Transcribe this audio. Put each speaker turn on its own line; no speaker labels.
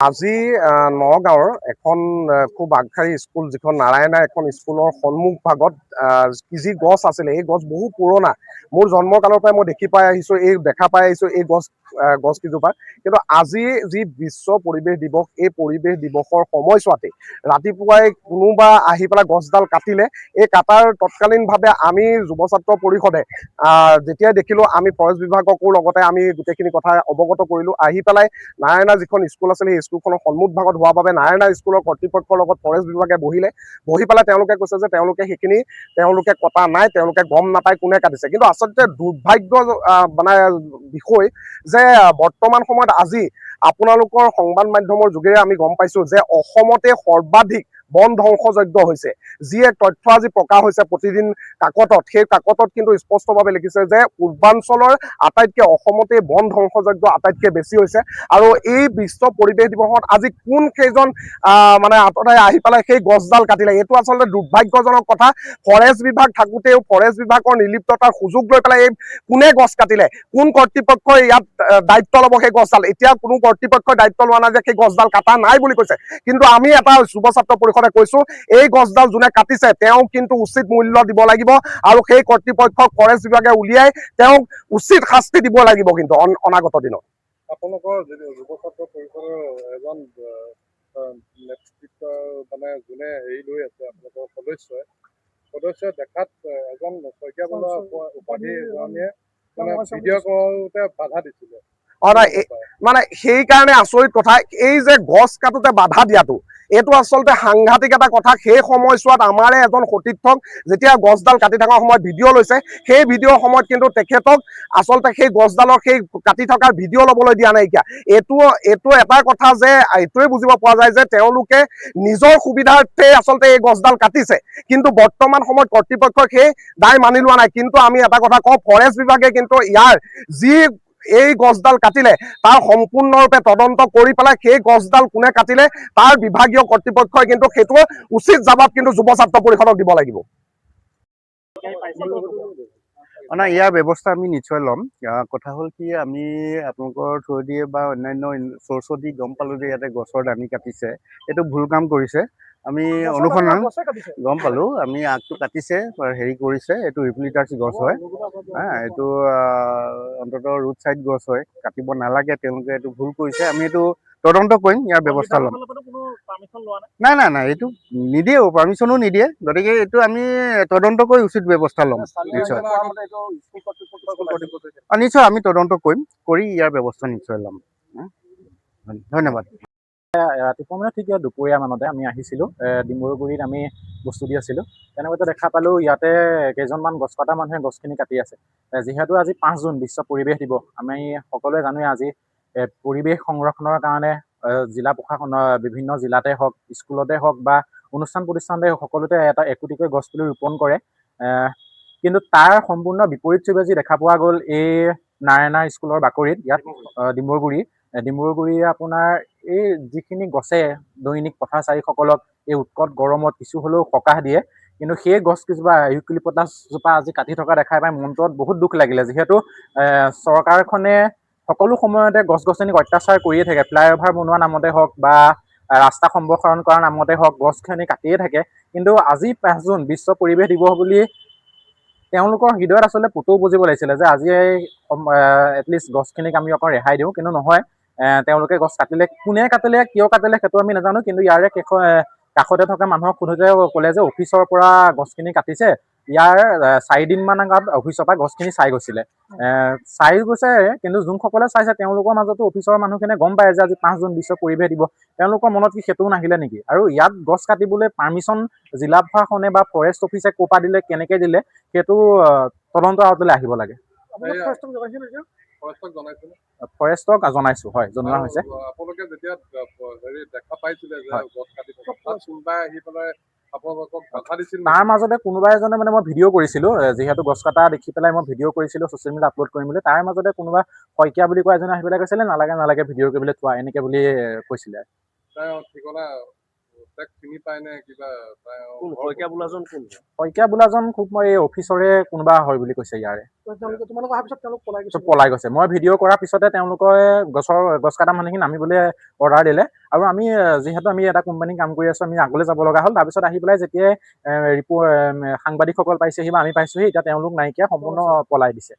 আজি নগাঁৱৰ এখন খুব আগশাৰী স্কুল, যিখন নাৰায়ণা এখন স্কুলৰ সন্মুখ ভাগত যি গছ আছিলে, এই গছ বহু পুৰণা। মোৰ জন্মকালৰ পৰাই মই দেখা পাই আহিছোঁ এই গছ কেইজোপা। কিন্তু আজি যি বিশ্ব পৰিৱেশ দিৱস, এই পৰিৱেশ দিৱসৰ সময়ছোৱাতে ৰাতিপুৱাই কোনোবা আহি পেলাই গছডাল কাটিলে। এই কাটাৰ তৎকালীনভাৱে আমি যুৱ ছাত্ৰ পৰিষদে যেতিয়াই দেখিলোঁ, আমি ফৰেষ্ট বিভাগকো লগতে আমি গোটেইখিনি কথা অৱগত কৰিলোঁ। আহি পেলাই নাৰায়ণা যিখন স্কুল আছিলে, সেই স্কুলখনৰ সন্মুখ ভাগত হোৱাৰ বাবে নাৰায়ণা স্কুলৰ কৰ্তৃপক্ষৰ লগত ফৰেষ্ট বিভাগে বহি পেলাই তেওঁলোকে কৈছে যে তেওঁলোকে কটা নাই, তেওঁলোকে গম নাপায় কোনে কাটিছে। কিন্তু আচলতে দুৰ্ভাগ্য বিষয় যে বৰ্তমান সময়ত আজি আপোনালোকৰ সংবাদ মাধ্যমৰ যোগেৰে আমি গম পাইছোঁ যে অসমতে সৰ্বাধিক বন ধ্বংসযজ্ঞ হৈছে। যি এক তথ্য আজি প্ৰকাশ হৈছে প্ৰতিদিন কাকতত, সেই কাকতত কিন্তু স্পষ্টভাৱে লিখিছে যে পূৰ্বাঞ্চলৰ আটাইতকৈ অসমতে বন ধ্বংসযজ্ঞ আটাইতকৈ বেছি হৈছে। আৰু এই বিশ্ব পৰিৱেশ দিৱসত আজি কোন কেইজন আঁতৰাই আহি পেলাই সেই গছডাল কাটিলে, এইটো আচলতে দুৰ্ভাগ্যজনক কথা। ফৰেষ্ট বিভাগ থাকোঁতেও ফৰেষ্ট বিভাগৰ নিৰ্লিপ্ততাৰ সুযোগ লৈ পেলাই এই কোনে গছ কাটিলে, কোন কৰ্তৃপক্ষই ইয়াত দায়িত্ব ল'ব সেই গছডাল। এতিয়া কোনো কৰ্তৃপক্ষই দায়িত্ব লোৱা নাই যে সেই গছডাল কাটা নাই বুলি কৈছে। কিন্তু আমি এটা যুৱ ছাত্ৰ পৰিষদে কৈছোঁ, এই গছডাল যোনে কাটিছে তেওঁ কিন্তু উচিত মূল্য দিব লাগিব, আৰু সেই কৰ্তৃপক্ষক ফৰেষ্ট বিভাগে উলিয়াই তেওঁক উচিত শাস্তি দিব লাগিব কিন্তু অনাগত দিনত।
আপোনালোকৰ যুৱ ছাত্ৰ পৰিষদৰ এজন নেতৃত্ব যোনে হেৰি লৈ আছে, আপোনালোকৰ সদস্যই দেখাত এজন শইকীয়া বোলা উপাধিজনীয়ে ভিডিঅ' কৰোঁতে বাধা দিছিলে।
নাই, সেইকাৰণে আচৰিত কথা, এই যে গছ কাটোতে বাধা দিয়াটো, এইটো আচলতে সাংঘাতিক এটা কথা। সেই সময়ছোৱাত আমাৰে এজন সতীৰ্থক যেতিয়া গছডাল কাটি থকাৰ সময়ত ভিডিঅ' লৈছে, সেই ভিডিঅ'ৰ সময়ত কিন্তু তেখেতক আচলতে সেই গছডালৰ সেই কাটি থকাৰ ভিডিঅ' ল'বলৈ দিয়া নাইকিয়া। এইটো এটা কথা যে এইটোৱে বুজিব পৰা যায় যে তেওঁলোকে নিজৰ সুবিধাৰ্থে আচলতে এই গছডাল কাটিছে, কিন্তু বৰ্তমান সময়ত কৰ্তৃপক্ষই সেই দায় মানি লোৱা নাই। কিন্তু আমি এটা কথা কওঁ, ফৰেষ্ট বিভাগে কিন্তু ইয়াৰ এই গছডাল কাটিলে তাৰ সম্পূৰ্ণৰূপে তদন্ত কৰি পেলাই সেই গছডাল কোনে কাটিলে তাৰ বিভাগীয় কৰ্তৃপক্ষই কিন্তু সেইটো উচিত জবাব কিন্তু যুৱ ছাত্ৰ পৰিষদক দিব লাগিব।
নাই, ইয়াৰ ব্যৱস্থা আমি নিশ্চয় ল'ম। কথা হ'ল কি, আমি আপোনালোকৰ থ্ৰু দিয়ে বা অন্যান্য চ'ৰ্চত দি গম পালোঁ যে ইয়াতে গছৰ দানি কাটিছে, এইটো ভুল কাম কৰিছে। আমি অনুসন্ধান গম পালোঁ, আমি আগটো কাটিছে, হেৰি কৰিছে, এইটো ইউক্যালিপটাছ গছ হয়। এইটো অন্ততঃ ৰোড চাইড গছ হয়, কাটিব নালাগে, তেওঁলোকে এইটো ভুল কৰিছে। আমি এইটো তদন্ত কৰিম, ইয়াৰ ব্যৱস্থা ল'ম। নাই, এইটো নিদিয়েও, পাৰ্মিশ্যনো নিদিয়ে। গতিকে এইটো আমি তদন্ত কৰি উচিত ব্যৱস্থা ল'ম। নিশ্চয় নিশ্চয় আমি তদন্ত কৰিম, কৰি ইয়াৰ ব্যৱস্থা নিশ্চয় ল'ম। ধন্যবাদ।
ৰাতিপুৱা ঠিক দুপৰীয়া মানতে আমি আহিছিলোঁ, ডিম্বৰুগুৰিত আমি বস্তু দি আছিলোঁ। তেনেকুৱাতে দেখা পালোঁ ইয়াতে কেইজনমান গছ কটা মানুহে গছখিনি কাটি আছে। যিহেতু আজি 5 জুন বিশ্ব পৰিৱেশ দিৱস, আমি সকলোৱে জানোৱে আজি পৰিৱেশ সংৰক্ষণৰ কাৰণে জিলা প্ৰশাসনৰ বিভিন্ন জিলাতে হওক, স্কুলতে হওক বা অনুষ্ঠান প্ৰতিষ্ঠানতে সকলোতে একোটিকৈ গছ পুলি ৰোপণ কৰে। কিন্তু তাৰ সম্পূৰ্ণ বিপৰীত ছবি যি দেখা পোৱা গ'ল এই নাৰায়ণা স্কুলৰ বাকৰিত, ইয়াত ডিম্বৰুগুৰিয়ে আপোনাৰ এই যিখিনি গছে দৈনিক পথাচাৰীসকলক এই উৎকট গৰমত কিছু হ'লেও সকাহ দিয়ে, কিন্তু সেই গছ কেইজোপা ইউক্যালিপটাছ জোপা আজি কাটি থকা দেখা পাই মনটোত বহুত দুখ লাগিলে। যিহেতু চৰকাৰখনে সকলো সময়তে গছ গছনিক অত্যাচাৰ কৰিয়ে থাকে, ফ্লাইঅভাৰ বনোৱা নামতে হওক বা ৰাস্তা সম্প্ৰসাৰণ কৰাৰ নামতে হওক গছখিনি কাটিয়ে থাকে। কিন্তু আজি 5 জুন বিশ্ব পৰিৱেশ দিৱস বুলি তেওঁলোকৰ হৃদয়ত আচলতে পুতৌ বুজিব লাগিছিলে যে আজি এটলিষ্ট গছখিনিক আমি অকণ ৰেহাই দিওঁ, কিন্তু নহয়। তেওঁলোকে গছ কাটিলে, কোনে কাটিলে, কিয় কাটিলে সেইটো আমি নাজানো, কিন্তু ইয়াৰে কাষতে থকা মানুহক সোধোতে ক'লে যে অফিচৰ পৰা গছখিনি কাটিছে, ইয়াৰ 4 দিনমান আগত অফিচৰ পৰা গছখিনি চাই গৈছিলে। কিন্তু যোনসকলে চাইছে তেওঁলোকৰ মাজতো অফিচৰ মানুহখিনিয়ে গম পায় যে আজি 5 জুন বিশ্ব পৰিৱেশ দিৱস, তেওঁলোকৰ মনত কি সেইটোও নাহিলে নেকি? আৰু ইয়াত গছ কাটিবলৈ পাৰ্মিশ্যন জিলা প্ৰশাসনে বা ফৰেষ্ট অফিচে ক'ৰ পৰা দিলে, কেনেকৈ দিলে, সেইটো তদন্ত আওতালৈ আহিব লাগে। ফৰেষ্টক জনাইছোঁ, হয়, জনোৱা হৈছে।
আপোনালোকে যেতিয়া দেখা পাইছিলে যে গছ কাটি থকা, কোনোবাই আহি পেলাই আপোনালোকক বাধা দিছিল
তাৰ মাজতে কোনোবা এজনে মানে মই ভিডিঅ' কৰিছিলোঁ, যিহেতু গছ কটা দেখি পেলাই মই ভিডিঅ' কৰিছিলোঁ ছ'চিয়েল মিডিয়াত আপলোড কৰিম বুলি। তাৰ মাজতে কোনোবা শইকীয়া বুলি কোৱা এজনে আহি পেলাই কৈছিলে নালাগে ভিডিঅ' কৰিবলৈ থোৱা, এনেকৈ বুলি কৈছিলে।
তেওঁ ঠিকনা তাক চিনি পায় নে কিবা?
শইকীয়া বোলাজন কোন?
শইকীয়া বোলাজন খুব মই এই অফিচৰে কোনোবা হয় বুলি কৈছে ইয়াৰে।
তোমালোক অহাৰ পিছত তেওঁলোক পলাই
চব পলাই গৈছে। মই ভিডিঅ' কৰাৰ পিছতে তেওঁলোকে গছ কটা মানুহখিনি নামিবলৈ অৰ্ডাৰ দিলে। আৰু আমি যিহেতু আমি এটা কোম্পানী কাম কৰি আছোঁ, আমি আগলৈ যাব লগা হ'ল। তাৰপিছত আহি পেলাই যেতিয়াই সাংবাদিকসকল পাইছেহি বা আমি পাইছোঁহি, এতিয়া তেওঁলোক নাইকিয়া সম্পূৰ্ণ পলাই দিছে।